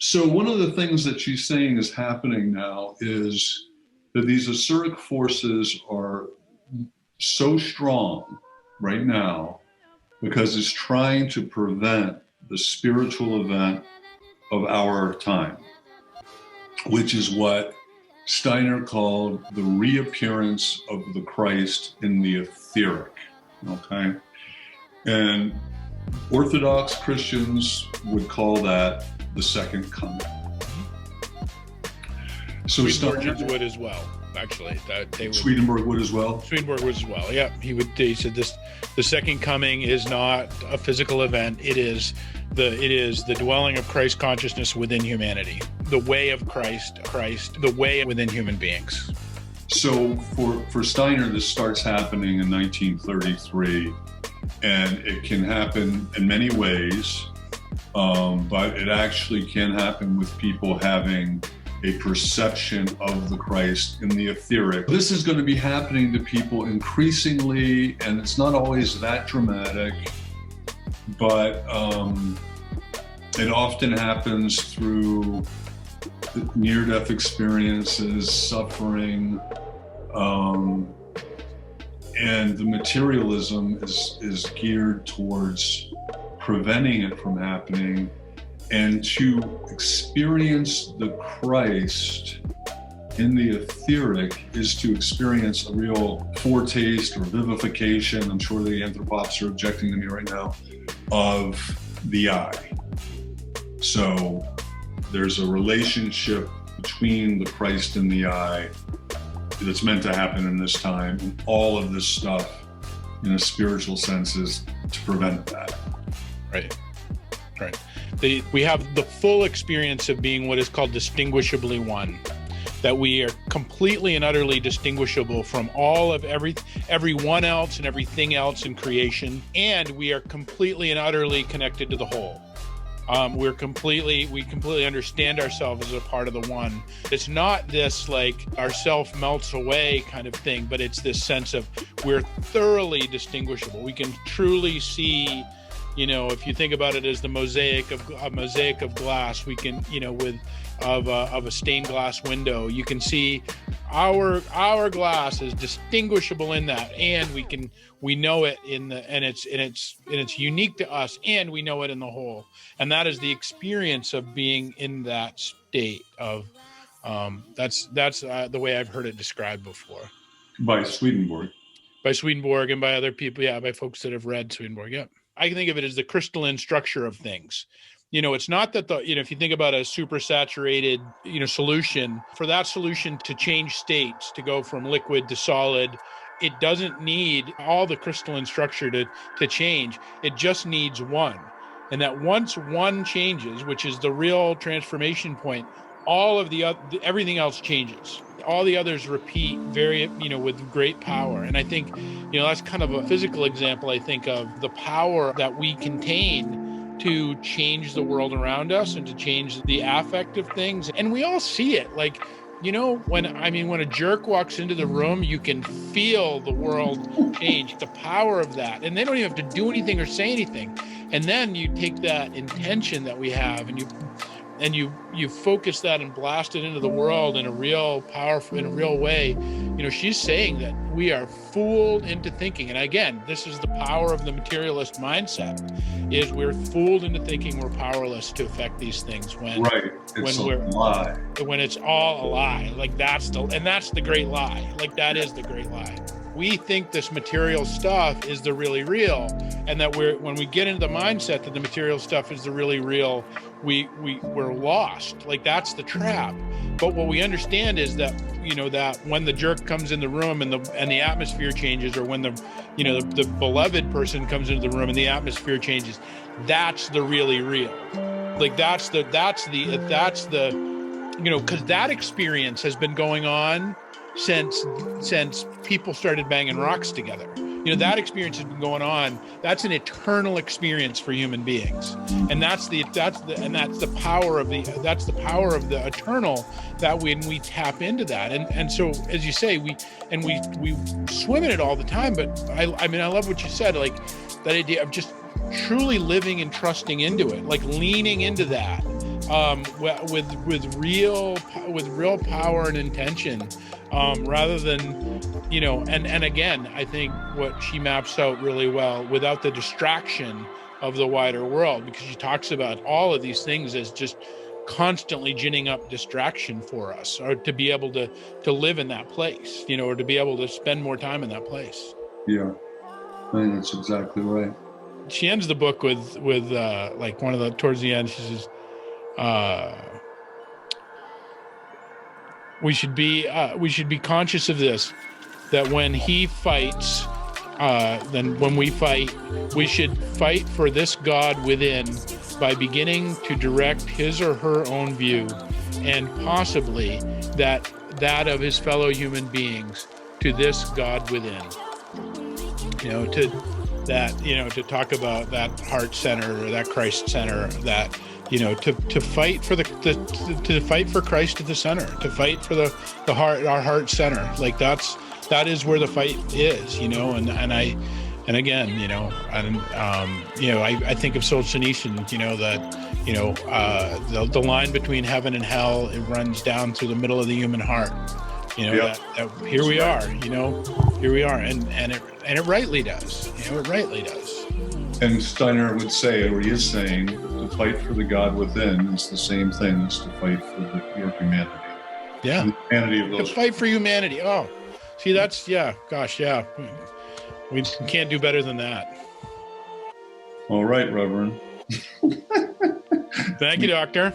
So one of the things that she's saying is happening now is that these Asuric forces are so strong right now because it's trying to prevent the spiritual event of our time, which is what Steiner called the reappearance of the Christ in the etheric, okay? And Orthodox Christians would call that the second coming. So Swedenborg would as well, actually. Swedenborg would as well? Swedenborg would as well, yeah. He said the second coming is not a physical event. It is the dwelling of Christ consciousness within humanity. The way of Christ, the way within human beings. So for Steiner, this starts happening in 1933, and it can happen in many ways, but it actually can happen with people having a perception of the Christ in the etheric. This is going to be happening to people increasingly, and it's not always that dramatic, but it often happens through near-death experiences, suffering, and the materialism is geared towards preventing it from happening. And to experience the Christ in the etheric is to experience a real foretaste or vivification, I'm sure the anthropops are objecting to me right now, of the I. So there's a relationship between the Christ and the I that's meant to happen in this time, and all of this stuff in a spiritual sense is to prevent that. Right. We have the full experience of being what is called distinguishably one, that we are completely and utterly distinguishable from all of everyone else and everything else in creation, and we are completely and utterly connected to the whole. We completely understand ourselves as a part of the one. It's not this like our self melts away kind of thing, but it's this sense of we're thoroughly distinguishable. We can truly see, if you think about it as the mosaic of glass, we can, of a stained glass window, you can see our glass is distinguishable in that, and we know it and it's unique to us, and we know it in the whole, and that is the experience of being in that state of that's the way I've heard it described before by Swedenborg and by other people, by folks that have read Swedenborg. I can think of it as the crystalline structure of things. It's not that if you think about a supersaturated, solution, for that solution to change states, to go from liquid to solid, it doesn't need all the crystalline structure to change. It just needs one. And that once one changes, which is the real transformation point, all of everything else changes. All the others repeat with great power. And I think, that's kind of a physical example, I think, of the power that we contain to change the world around us and to change the affect of things. And we all see it. Like, when a jerk walks into the room, you can feel the world change, the power of that. And they don't even have to do anything or say anything. And then you take that intention that we have and you focus that and blast it into the world in a real powerful, in a real way. She's saying that we are fooled into thinking. And again, this is the power of the materialist mindset, is we're fooled into thinking we're powerless to affect these things when it's a lie. When it's all a lie. Like that's the great lie. Like that is the great lie. We think this material stuff is the really real, and that when we get into the mindset that the material stuff is the really real, we're lost. Like that's the trap. But what we understand is that that when the jerk comes in the room and the atmosphere changes, or when the beloved person comes into the room and the atmosphere changes, that's the really real. Like that's the because that experience has been going on since people started banging rocks together. That experience has been going on. That's an eternal experience for human beings, and that's the power of the eternal. That when we tap into that, and so as you say, we swim in it all the time. But I love what you said, like that idea of just truly living and trusting into it, like leaning into that. with real power and intention, rather than, and again, I think what she maps out really well, without the distraction of the wider world, because she talks about all of these things as just constantly ginning up distraction for us, or to be able to live in that place, or to be able to spend more time in that place. Yeah, I think that's exactly right. She ends the book with like towards the end, she says, we should be conscious of this, that when he fights, then when we fight, we should fight for this God within by beginning to direct his or her own view, and possibly that of his fellow human beings, to this God within. To talk about that heart center, or that Christ center, that to fight for to fight for Christ at the center, to fight for the heart, our heart center. Like that is where the fight is, and again, I think of Solstice, that the line between heaven and hell, it runs down through the middle of the human heart. Yep. that here we are, and it rightly does. It rightly does. And Steiner would say, or he is saying, to fight for the God within is the same thing as to fight for your humanity. Yeah. The humanity of those. To fight for humanity. Oh, see, that's, yeah, gosh, yeah. We can't do better than that. All right, Reverend. Thank you, Doctor.